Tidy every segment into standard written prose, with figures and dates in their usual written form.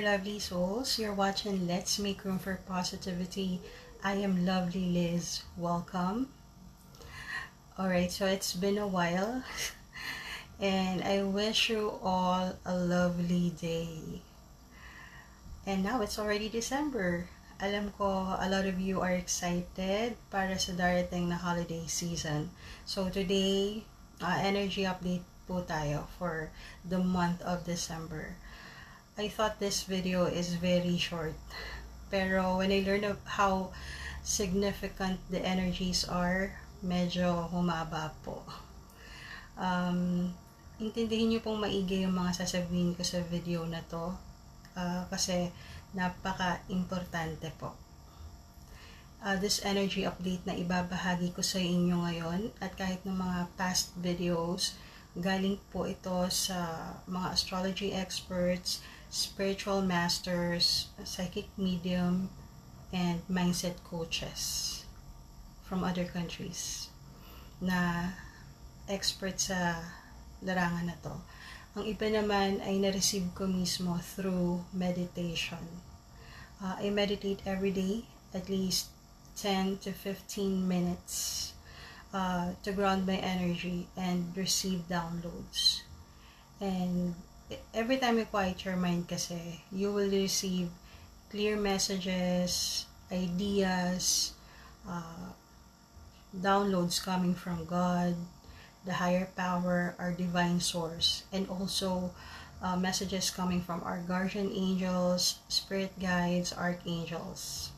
lovely souls. You're watching Let's Make Room for Positivity. I am lovely Liz. Welcome. Alright, so it's been a while and I wish you all a lovely day. And now it's already December. Alam ko a lot of you are excited para sa darating na holiday season. So today, energy update po tayo for the month of December. I thought this video is very short. Pero when I learned of how significant the energies are, medyo humaba po. Intindihin niyo pong maigi yung mga sasabihin ko sa video na to. Kasi napaka-importante po. This energy update na ibabahagi ko sa inyo ngayon at kahit ng mga past videos, galing po ito sa mga astrology experts, spiritual masters, psychic medium, and mindset coaches from other countries na expert sa larangan na to. Ang iba naman ay na-receive ko mismo through meditation. I meditate every day, at least 10 to 15 minutes to ground my energy and receive downloads. And every time you quiet your mind kasi, you will receive clear messages, ideas, downloads coming from God, the higher power, our divine source, and also messages coming from our guardian angels, spirit guides, archangels.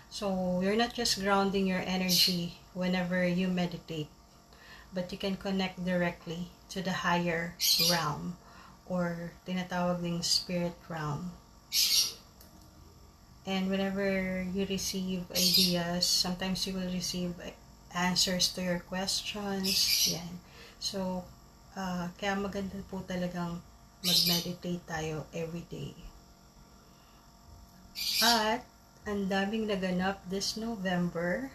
So you're not just grounding your energy whenever you meditate, but you can connect directly to the higher realm or tinatawag ding spirit realm. And whenever you receive ideas, sometimes you will receive answers to your questions. Yan. So, kaya maganda po talagang mag-meditate tayo every day. At, ang daming naganap this November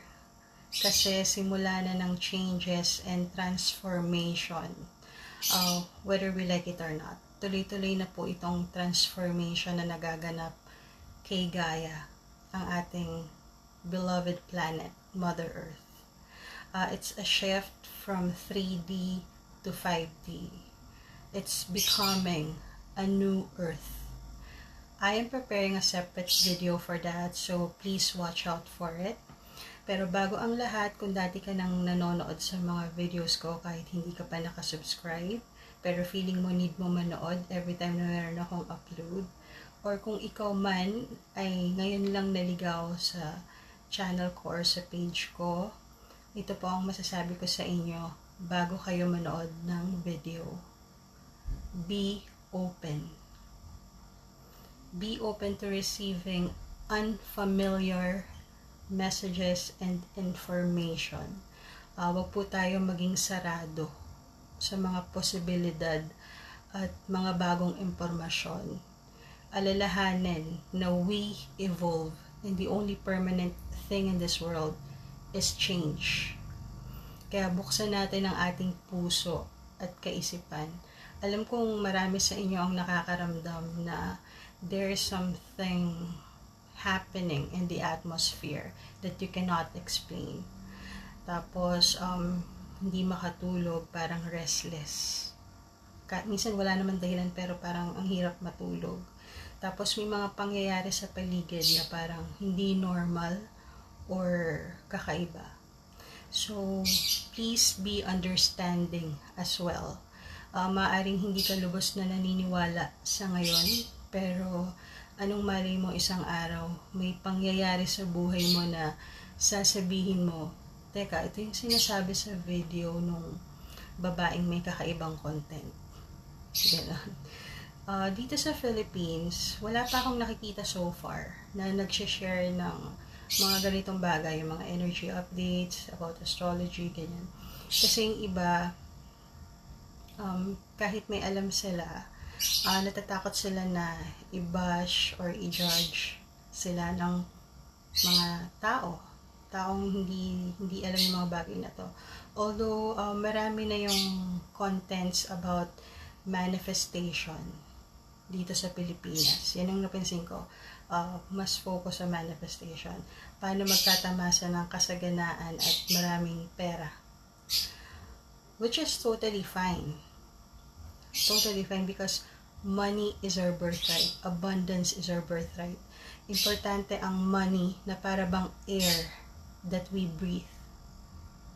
kasi simula na ng changes and transformation. Whether we like it or not. Tuloy-tuloy na po itong transformation na nagaganap kay Gaia, ang ating beloved planet, Mother Earth. It's a shift from 3D to 5D. It's becoming a new Earth. I am preparing a separate video for that, so please watch out for it. Pero bago ang lahat, kung dati ka nang nanonood sa mga videos ko kahit hindi ka pa nakasubscribe, pero feeling mo need mo manood every time na meron akong upload, or kung ikaw man ay ngayon lang naligaw sa channel ko or sa page ko, ito po ang masasabi ko sa inyo bago kayo manood ng video. Be open. Be open to receiving unfamiliar messages and information. Wag po tayo maging sarado sa mga posibilidad at mga bagong impormasyon. Alalahanin na we evolve and the only permanent thing in this world is change. Kaya buksan natin ang ating puso at kaisipan. Alam kong marami sa inyo ang nakakaramdam na there is something happening in the atmosphere that you cannot explain. Tapos, hindi makatulog, parang restless. Minsan wala naman dahilan pero parang ang hirap matulog. Tapos may mga pangyayari sa paligid na parang hindi normal or kakaiba. So, please be understanding as well. Maaring hindi ka lubos na naniniwala sa ngayon, pero anong malay mo isang araw, may pangyayari sa buhay mo na sasabihin mo, teka, ito yung sinasabi sa video nung babaeng may kakaibang content. Ganon. Dito sa Philippines, wala pa akong nakikita so far na nag-share ng mga ganitong bagay, yung mga energy updates about astrology, ganyan. Kasi yung iba, kahit may alam sila, natatakot sila na i-bash or i-judge sila ng mga taong hindi alam yung mga bagay na to. Although, marami na yung contents about manifestation. dito sa Pilipinas. Yan ang napansin ko. Mas focus sa manifestation. Paano magkatamasa ng kasaganaan at maraming pera. Which is totally fine. Totally fine because money is our birthright. Abundance is our birthright. Importante ang money na para bang air that we breathe.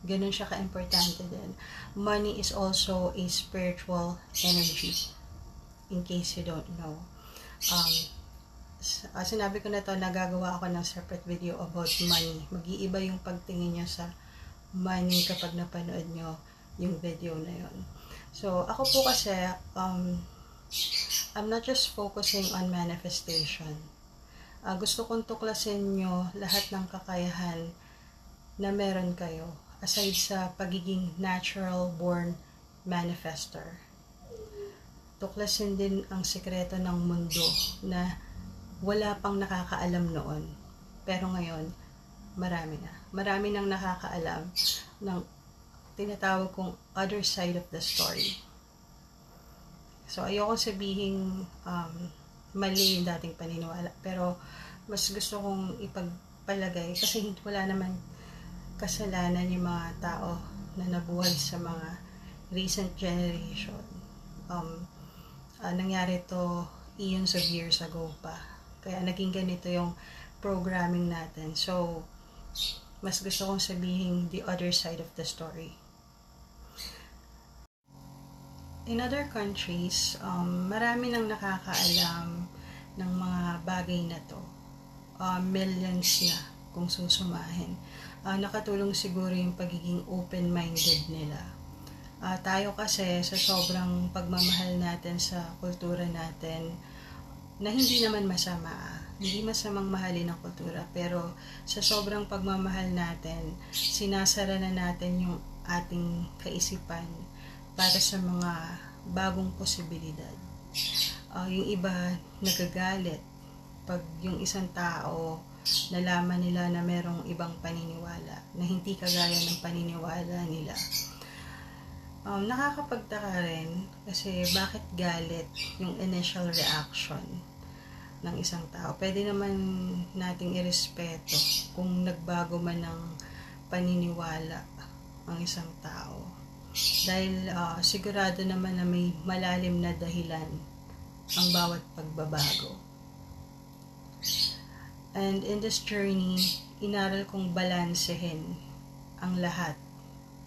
Ganun siya ka-importante din. Money is also a spiritual energy. In case you don't know. Sinabi ko na to, nagagawa ako ng separate video about money. Mag-iiba yung pagtingin nyo sa money kapag napanood nyo yung video na yon. So, ako po kasi, I'm not just focusing on manifestation. Gusto kong tuklasin nyo lahat ng kakayahan na meron kayo aside sa pagiging natural born manifester. Tuklasin din ang sikreto ng mundo na wala pang nakakaalam noon. Pero ngayon, marami na. Marami nang nakakaalam ng tinatawag kong other side of the story. So, ayoko sabihin mali yung dating paniniwala. Pero, mas gusto kong ipagpalagay kasi wala naman kasalanan yung mga tao na nabuhay sa mga recent generation. Nangyari to eons of years ago pa. Kaya naging ganito yung programming natin. So, mas gusto kong sabihin the other side of the story. In other countries, marami nang nakakaalam ng mga bagay na to. Millions na kung susumahin. Nakatulong siguro yung pagiging open-minded nila. Tayo kasi sa sobrang pagmamahal natin sa kultura natin, na hindi naman masama, hindi masamang mahalin ang kultura, pero sa sobrang pagmamahal natin, sinasara na natin yung ating kaisipan para sa mga bagong posibilidad. Yung iba nagagalit pag yung isang tao nalaman nila na merong ibang paniniwala na hindi kagaya ng paniniwala nila. Nakakapagtaka rin kasi bakit galit yung initial reaction ng isang tao. Pwede naman nating irespeto kung nagbago man ng paniniwala ang isang tao. Dahil sigurado naman na may malalim na dahilan ang bawat pagbabago. And in this journey, inaral kong balansehin ang lahat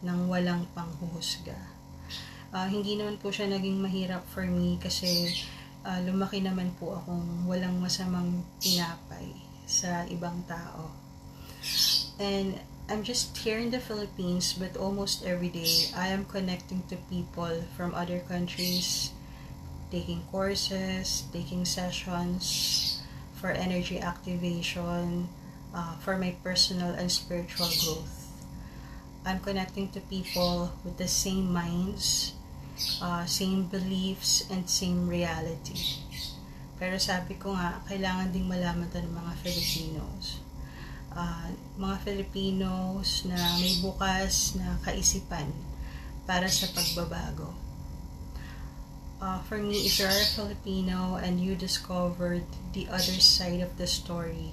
ng walang panghuhusga. Hindi naman po siya naging mahirap for me kasi lumaki naman po akong walang masamang tinapay sa ibang tao. And I'm just here in the Philippines, but almost every day I am connecting to people from other countries, taking courses, taking sessions for energy activation, for my personal and spiritual growth. I'm connecting to people with the same minds, same beliefs, and same reality. Pero sabi ko nga, kailangan ding malaman ito ng mga Filipinos. Mga Filipinos na may bukas na kaisipan para sa pagbabago. For me, if you're a Filipino and you discovered the other side of the story,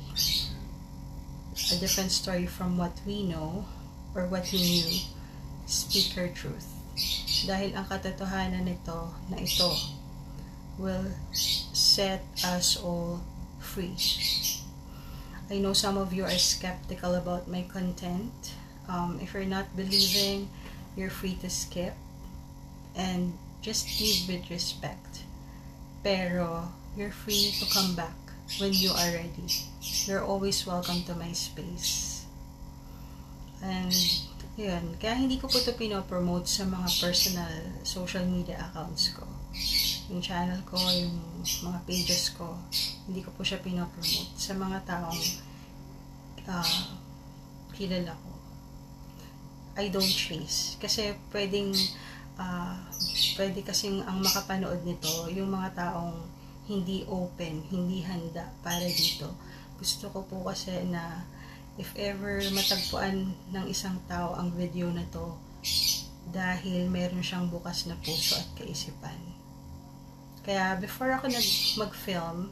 a different story from what we know or what we knew, speak your truth. Dahil ang katotohanan nito na ito will set us all free. I know some of you are skeptical about my content. If you're not believing, you're free to skip and just live with respect. Pero you're free to come back when you are ready. You're always welcome to my space. And yun, kaya hindi ko po ito pinopromote sa mga personal social media accounts ko. Yung channel ko, yung mga pages ko, hindi ko po siya pinopromote sa mga taong kilala ko. I don't chase. Kasi pwede kasing ang makapanood nito, yung mga taong hindi open, hindi handa para dito. Gusto ko po kasi na if ever matagpuan ng isang tao ang video na to dahil meron siyang bukas na puso at kaisipan. Kaya before ako mag-film,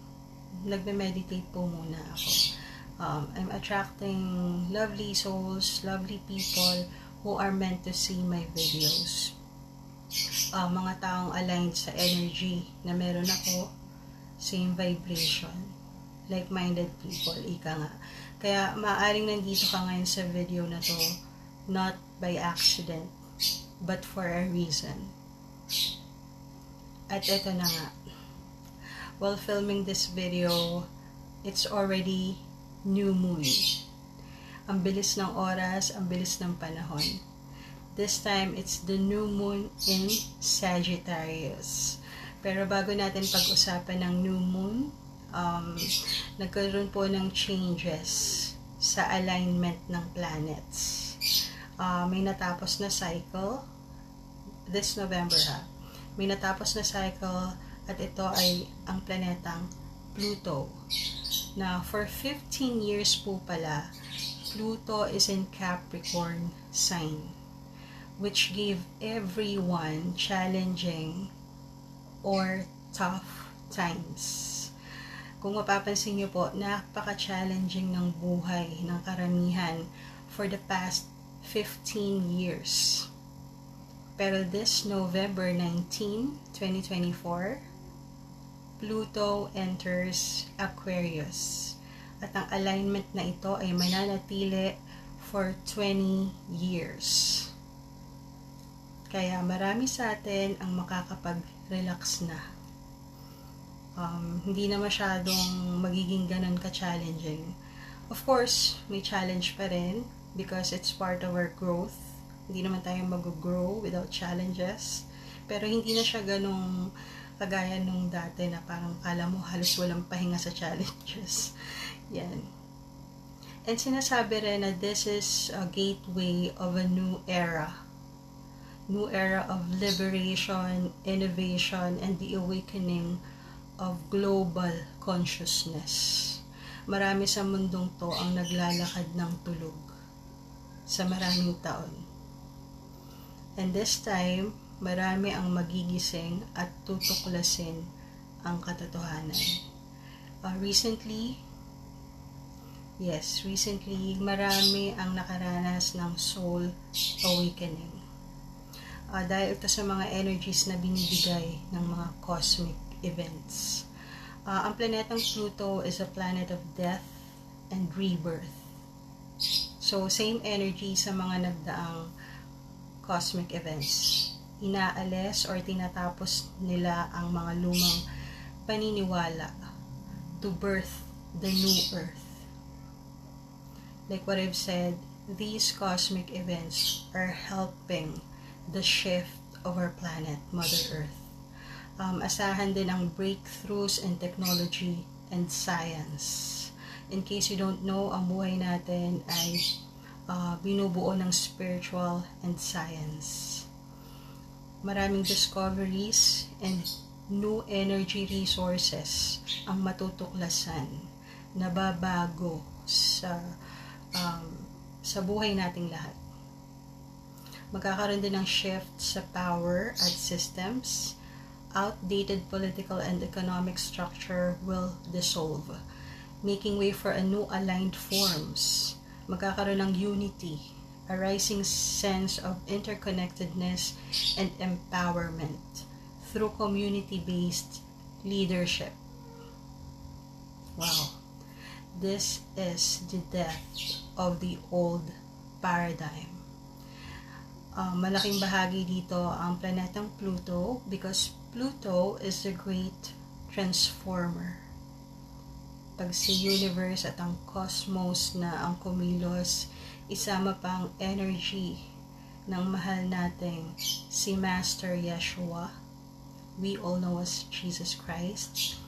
nagme-meditate po muna ako. I'm attracting lovely souls, lovely people who are meant to see my videos. Mga taong aligned sa energy na meron ako, same vibration, like-minded people, ika nga. Kaya maaaring nandito ka ngayon sa video na to, not by accident, but for a reason. At eto na nga, while filming this video, it's already new moon. Ang bilis ng oras, ang bilis ng panahon. This time, it's the new moon in Sagittarius. Pero bago natin pag-usapan ng new moon, nagkaroon po ng changes sa alignment ng planets. May natapos na cycle, this November may natapos na cycle, at ito ay ang planetang Pluto. Na for 15 years po pala, Pluto is in Capricorn sign, which gave everyone challenging or tough times. Kung mapapansin niyo po, napaka-challenging ng buhay ng karamihan for the past 15 years. Pero this November 19, 2024, Pluto enters Aquarius. At ang alignment na ito ay mananatili for 20 years. Kaya marami sa atin ang makakapag-relax na. Hindi na masyadong magiging ganun ka-challenging. Of course, may challenge pa rin because it's part of our growth. Hindi naman tayo mag-grow without challenges. Pero hindi na siya ganung kagaya nung dati na parang kala mo halos walang pahinga sa challenges. Yan. And sinasabi rin na this is a gateway of a new era. New era of liberation, innovation, and the awakening of global consciousness. Marami sa mundong to ang naglalakad ng tulog sa maraming taon. And this time, marami ang magigising at tutuklasin ang katotohanan. Recently, marami ang nakaranas ng soul awakening. Dahil ito sa mga energies na binibigay ng mga cosmic events. Ang planetang Pluto is a planet of death and rebirth. So, same energy sa mga nagdaang cosmic events. Inaalis or tinatapos nila ang mga lumang paniniwala to birth the new earth. Like what I've said, these cosmic events are helping the shift of our planet, Mother Earth. Asahan din ang breakthroughs in technology and science. In case you don't know, ang buhay natin ay binubuo ng spiritual and science. Maraming discoveries and new energy resources ang matutuklasan na babago sa buhay nating lahat. Magkakaroon din ng shift sa power at systems. Outdated political and economic structure will dissolve, making way for a new aligned forms. Magkakaroon ng unity, a rising sense of interconnectedness and empowerment through community-based leadership. Wow. This is the death of the old paradigm. Malaking bahagi dito ang planetang Pluto because Pluto is the great transformer. Pag si universe at ang cosmos na ang kumilos, isama pang energy ng mahal nating si Master Yeshua. We all know as Jesus Christ.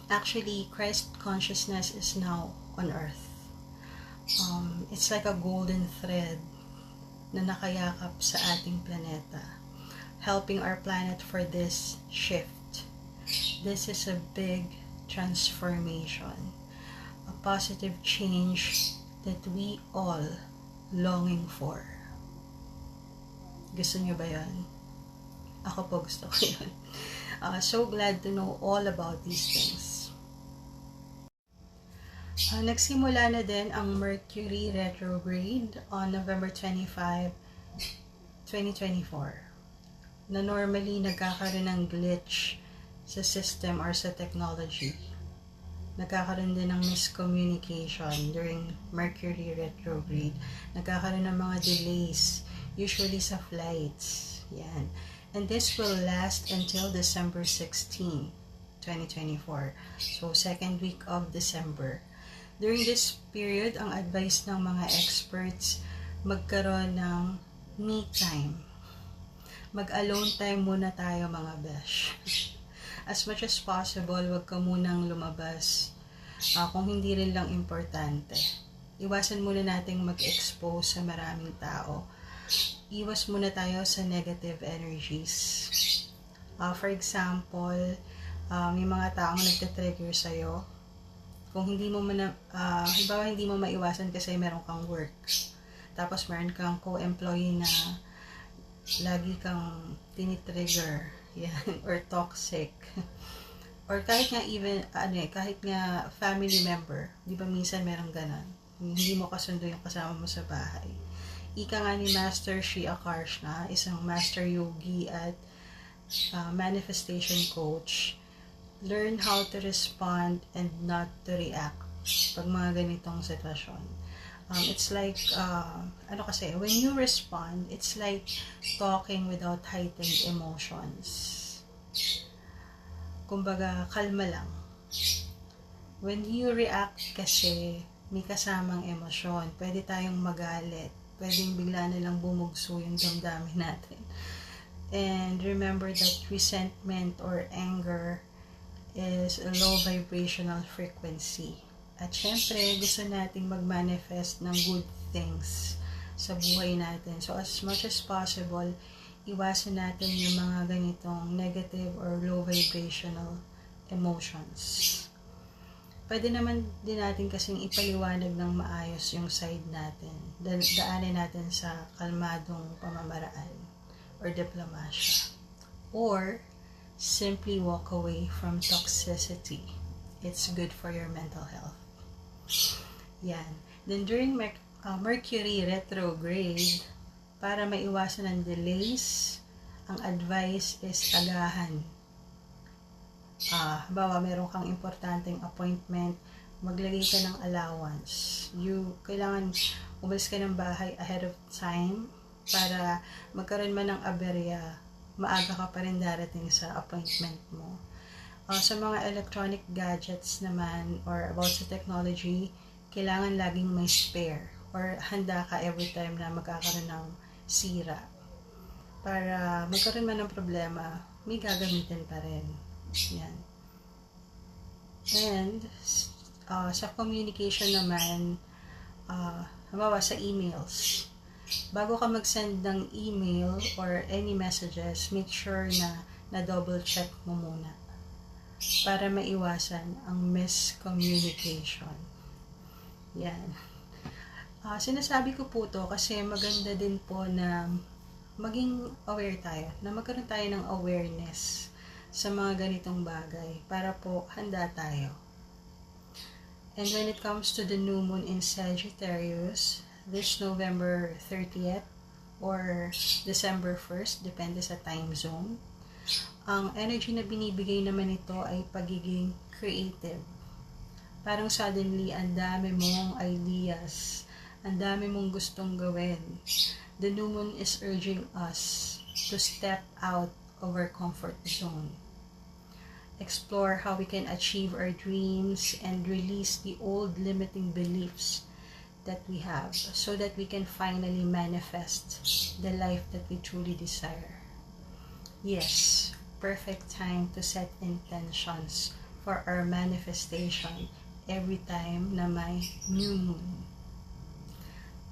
Actually, Christ consciousness is now on earth. It's like a golden thread na nakayakap sa ating planeta, helping our planet for this shift. This is a big transformation, a positive change that we all longing for. Gusto niyo ba yan? Ako po gusto ko yun. So glad to know all about these things. Nagsimula na din ang Mercury retrograde on November 25, 2024, na normally nagkakaroon ng glitch sa system or sa technology. Nagkakaroon din ng miscommunication during Mercury retrograde. Nagkakaroon ng mga delays, usually sa flights. Yan. And this will last until December 16, 2024. So, second week of December. During this period, ang advice ng mga experts, magkaroon ng me time. Mag-alone time muna tayo, mga besh. As much as possible, wag ka munang lumabas kung hindi rin lang importante. Iwasan muna nating mag-expose sa maraming tao. Iwas muna tayo sa negative energies. For example, may mga taong nagte-trigger sa'yo. Kung hindi mo halimbawa hindi mo maiwasan kasi meron kang work. Tapos meron kang co-employee na lagi kang tinitrigger. Yan, or toxic. Or kahit nga even, kahit nga family member. Di ba minsan merong ganon? Hindi mo kasundo yung kasama mo sa bahay. Ika nga ni Master Shri Akarshna, isang master yogi at manifestation coach. Learn how to respond and not to react pag mga ganitong sitwasyon. It's like, when you respond, it's like talking without heightened emotions. Kumbaga, kalma lang. When you react kasi, may kasamang emosyon. Pwede tayong magalit. Pwedeng bigla na lang bumugso yung damdamin natin. And remember that resentment or anger is a low vibrational frequency. At syempre, gusto nating mag-manifest ng good things sa buhay natin. So, as much as possible, iwasan natin yung mga ganitong negative or low vibrational emotions. Pwede naman din natin kasing ipaliwanag ng maayos yung side natin. Daanin natin sa kalmadong pamamaraan or diplomasya. Or, simply walk away from toxicity. It's good for your mental health. Yan. Then during Mercury retrograde, para maiwasan ang delays, ang advice is agahan. Halimbawa, meron kang importanteng appointment, maglagay ka ng allowance. Kailangan umalis ka ng bahay ahead of time para magkaroon man ng aberya, maaga ka pa rin darating sa appointment mo. Sa mga electronic gadgets naman or about sa technology, kailangan laging may spare or handa ka every time na magkakaroon ng sira. Para magkaroon man ng problema, may gagamitin pa rin. Yan. And sa communication naman, halimbawa sa emails, bago ka mag-send ng email or any messages, make sure na double check mo muna para maiwasan ang miscommunication. Yan. Sinasabi ko po to kasi maganda din po na maging aware tayo, na magkaroon tayo ng awareness sa mga ganitong bagay para po handa tayo. And when it comes to the new moon in Sagittarius, this November 30th or December 1st, depende sa time zone, ang energy na binibigay naman ito ay pagiging creative. Parang suddenly, ang dami mong ideas, ang dami mong gustong gawin. The new moon is urging us to step out of our comfort zone. Explore how we can achieve our dreams and release the old limiting beliefs that we have so that we can finally manifest the life that we truly desire. Yes, perfect time to set intentions for our manifestation every time na may new moon.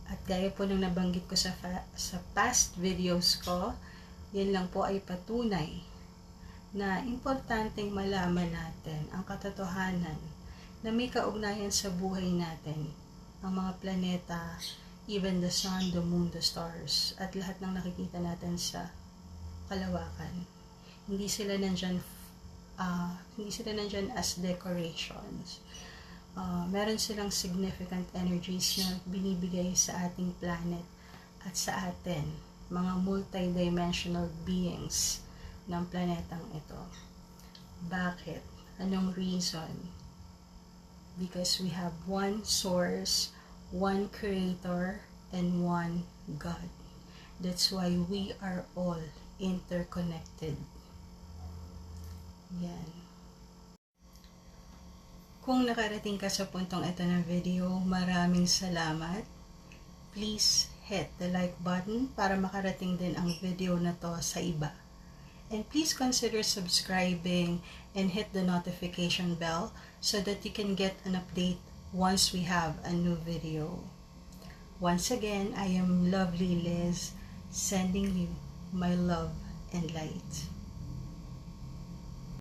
At gaya po ng nabanggit ko sa past videos ko, yan lang po ay patunay na importanteng malaman natin ang katotohanan na may kaugnayan sa buhay natin, ang mga planeta, even the sun, the moon, the stars, at lahat ng nakikita natin sa kalawakan. Hindi sila nandyan Hindi sila nandyan as decorations. Meron silang significant energies na binibigay sa ating planet at sa atin, mga multidimensional beings ng planetang ito. Bakit? Anong reason? Because we have one source, one creator, and one God. That's why we are all interconnected. Yan. Kung nakarating ka sa puntong ito ng video, maraming salamat. Please hit the like button para makarating din ang video na to sa iba. And please consider subscribing and hit the notification bell so that you can get an update once we have a new video. Once again, I am Lovely Liz, sending you my love and light.